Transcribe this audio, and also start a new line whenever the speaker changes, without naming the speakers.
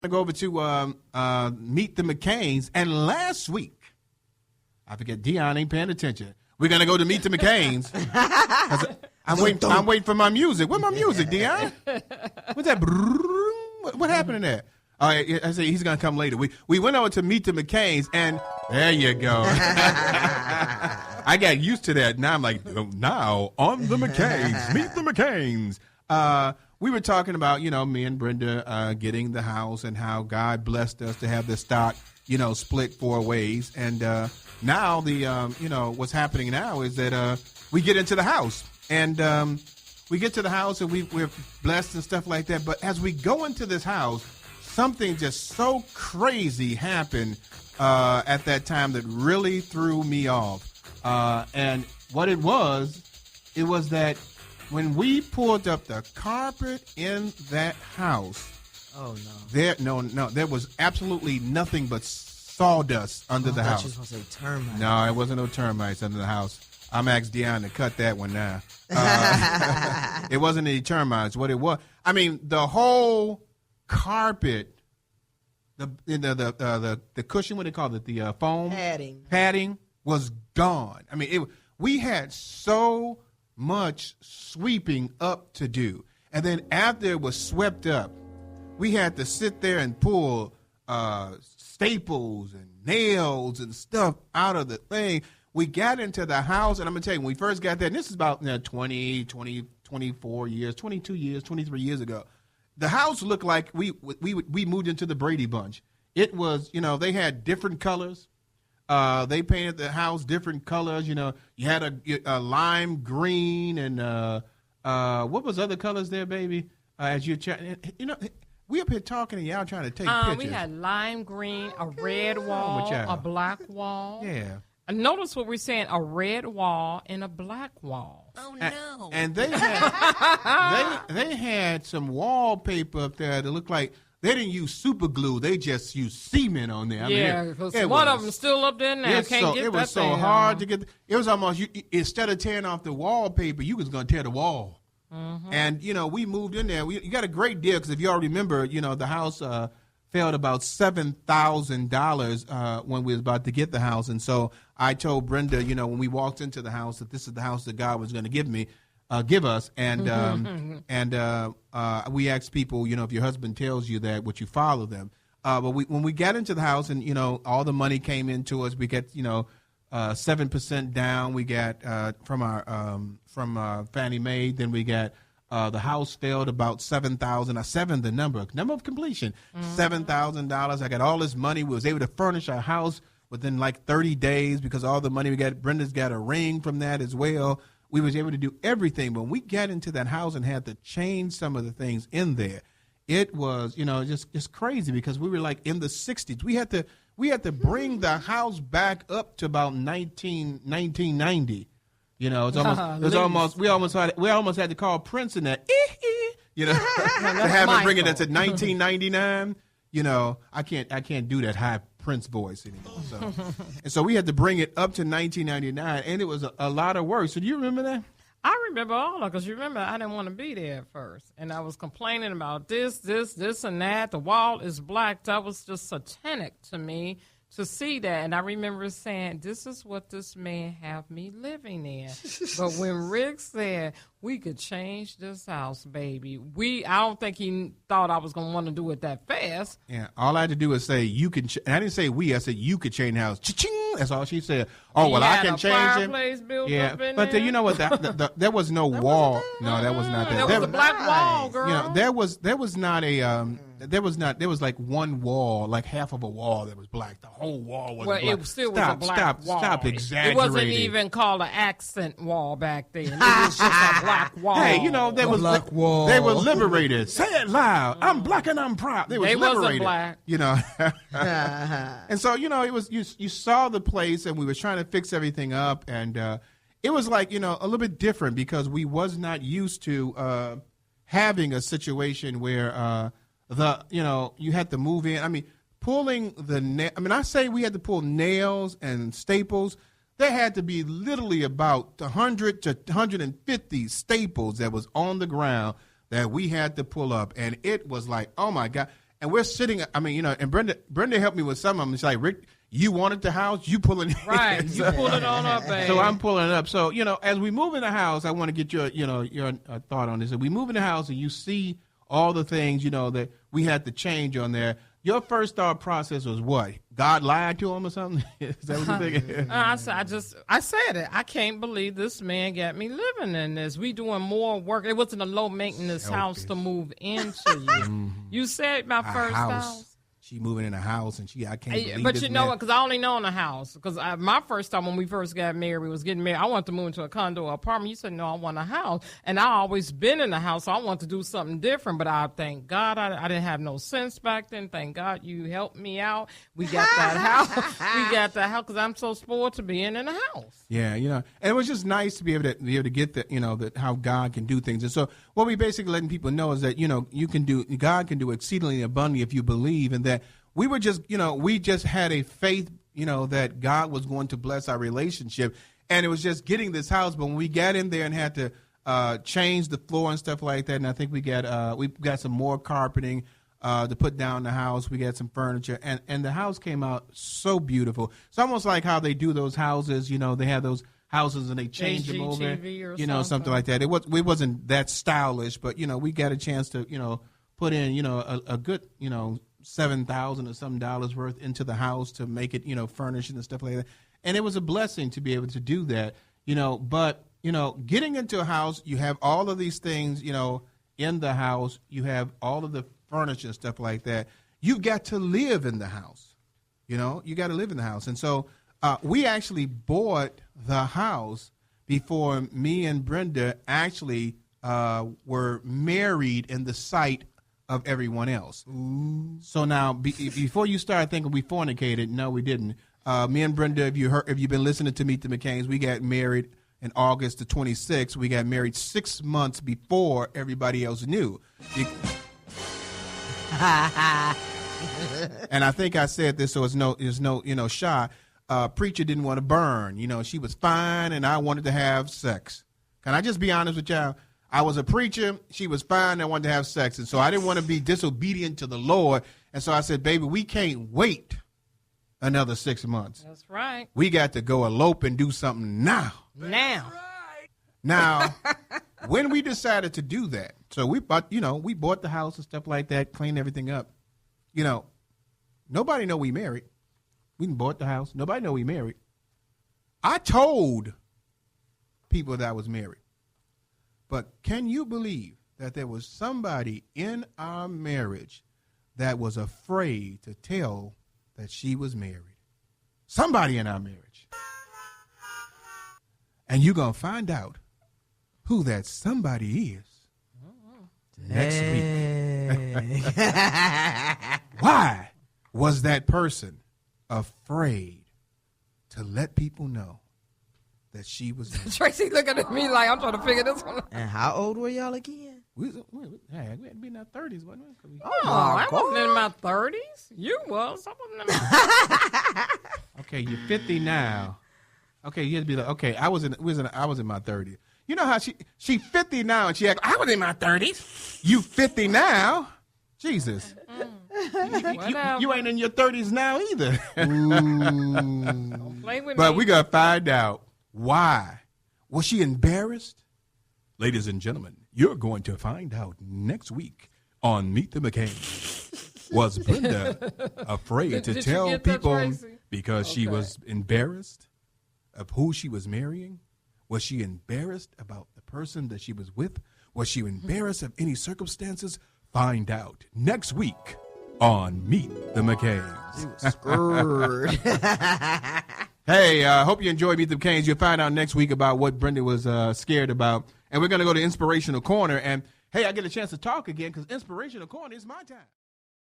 to go over to meet the McCains, and last week, I forget, Dion ain't paying attention. We're gonna go to meet the McCains. I'm waiting for my music. Where's my music, Dion? What's that? What happened in there? I say he's gonna come later. We went over to meet the McCains, and there you go. I got used to that. Now I'm like, now on the McCains, meet the McCains. We were talking about, me and Brenda getting the house and how God blessed us to have the stock, split 4 ways. And now what's happening now is that we get into the house. And we get to the house and we're blessed and stuff like that. But as we go into this house, something just so crazy happened at that time that really threw me off. And what it was that when we pulled up the carpet in that house, there was absolutely nothing but sawdust under the house.
I thought you was going to say termites.
No, it wasn't no termites under the house. I'm asking Dion to cut that one now. It wasn't any termites. What it was, the whole carpet, the cushion, what do they call it, the foam padding was gone. We had so much sweeping up to do, and then after it was swept up, we had to sit there and pull staples and nails and stuff out of the thing. We got into the house, and I'm going to tell you, when we first got there, and this is about 20, 24 years, 22 years, 23 years ago, the house looked like we moved into the Brady Bunch. It was, they had different colors. They painted the house different colors. You had a lime green and what was other colors there, baby? As you're we up here talking and y'all trying to take pictures.
We had lime green, a red wall, a black wall.
Yeah.
Notice what we're saying: a red wall and a black wall.
Oh no!
And they had they had some wallpaper up there that looked like they didn't use super glue; they just used cement on there.
Because one of them still up there now.
It was so hard to get. It was almost instead of tearing off the wallpaper, you was going to tear the wall. Mm-hmm. And we moved in there. You got a great deal because if you all remember, the house fell about $7,000 when we was about to get the house, and so I told Brenda, when we walked into the house, that this is the house that God was going to give us, and we asked people, if your husband tells you that, would you follow them? But when we got into the house, and all the money came into us, we get 7% down. We got from Fannie Mae. Then we got the house failed about $7,000. Seven, the number of completion, $7,000. I got all this money. We was able to furnish our house within like 30 days because all the money we got. Brenda's got a ring from that as well. We was able to do everything. But when we got into that house and had to change some of the things in there, it was just crazy because we were like in the 60s. We had to bring the house back up to about 1990. We almost had to call Prince in that, to have him bring it into 1999. I can't do that high Prince voice anymore. So we had to bring it up to 1999, and it was a lot of work. So do you remember that?
I remember all of it because you remember I didn't want to be there at first, and I was complaining about this, and that. The wall is black. That was just satanic to me to see that. And I remember saying, this is what this man have me living in. But when Rick said, we could change this house, baby, I don't think he thought I was going to want to do it that fast.
Yeah, all I had to do was say, you can, and I didn't say we, I said, you could change the house. Cha-ching! That's all she said. Oh, well, I can change it.
Yeah,
but you know what? There was no wall. No, that was not that.
There was a black wall, girl.
There was not a there was like one wall, like half of a wall that was black. The whole wall was black.
It still was a black wall.
Stop exaggerating.
It wasn't even called an accent wall back then. It was just a black wall.
Hey, there was black wall. They were liberated. Say it loud. I'm black and I'm proud. They liberated.
Wasn't black.
And so it was you saw the place, and we were trying to fix everything up, and it was like a little bit different because we was not used to having a situation where you had to move in. Pulling I say we had to pull nails and staples. There had to be literally about 100 to 150 staples that was on the ground that we had to pull up, and it was like, oh my God. and we're sitting. I mean, and Brenda helped me with some of them. It's like, Rick, you wanted the house, you pulling it.
Right, you pull it on up, baby.
So I'm pulling it up. So as we move in the house, I want to get your thought on this. If we move in the house and you see all the things that we had to change on there, your first thought process was what? God lied to him or something? Is that what you're thinking?
I said it. I can't believe this man got me living in this. We doing more work. It wasn't a low maintenance house to move into. You said my first house.
She moving in a house, and I can't believe
but
this
you know
man.
what? Because I only know in a house. Because my first time when we first got married, we was getting married. I wanted to move into a condo or apartment. You said, no, I want a house. And I always been in a house, so I want to do something different. But I thank God I didn't have no sense back then. Thank God you helped me out. We got that house. We got that house because I'm so spoiled to be in a house.
Yeah, and it was just nice to be able to get that, that how God can do things. And so what we basically letting people know is that, God can do exceedingly abundantly if you believe, and that we were just, we just had a faith, that God was going to bless our relationship, and it was just getting this house. But when we got in there and had to change the floor and stuff like that, and I think we got some more carpeting to put down the house. We got some furniture, and the house came out so beautiful. It's almost like how they do those houses. They have those houses and they change them over, something like that. It wasn't that stylish, but we got a chance to put in a good $7,000 or some dollars worth into the house to make it furnishing and stuff like that. And it was a blessing to be able to do that. But getting into a house, you have all of these things in the house. You have all of the furniture and stuff like that. You've got to live in the house. You got to live in the house. And so we actually bought the house before me and Brenda actually were married in the sight of everyone else. Ooh. So now, before you start thinking we fornicated, no, we didn't. Me and Brenda, if you've been listening to Meet the McCains, we got married in August the 26th. We got married 6 months before everybody else knew. And I think I said this, so there's no shot. Preacher didn't want to burn. She was fine, and I wanted to have sex. Can I just be honest with y'all? I was a preacher. She was fine. I wanted to have sex. And so I didn't want to be disobedient to the Lord. And so I said, baby, we can't wait another 6 months.
That's right.
We got to go elope and do something now. Now, when we decided to do that, so we bought the house and stuff like that, cleaned everything up. Nobody know we married. We bought the house. Nobody know we married. I told people that I was married. But can you believe that there was somebody in our marriage that was afraid to tell that she was married? Somebody in our marriage. And you're going to find out who that somebody is next week. Why was that person afraid to let people know that she was married?
Tracy looking at me like I'm trying to figure this one out.
And how old were y'all again?
We had to be in our 30s, wasn't we?
I wasn't in my 30s. You was. I wasn't in my
Okay, you're 50 now. Okay, you had to be like, okay, I was in my 30s. You know how she 50 now and she act, I was in my 30s. You 50 now? Jesus. You ain't in your 30s now either.
Don't play with
but
me.
we got to find out why. Was she embarrassed? Ladies and gentlemen, you're going to find out next week on Meet the McCain. Was Brenda afraid to tell people because she was embarrassed of who she was marrying? Was she embarrassed about the person that she was with? Was she embarrassed of any circumstances? Find out next week on Meet the McCains.
You was screwed.
Hey, hope you enjoyed Meet the McCains. You'll find out next week about what Brenda was scared about. And we're going to go to Inspirational Corner. And, hey, I get a chance to talk again because Inspirational Corner is my time.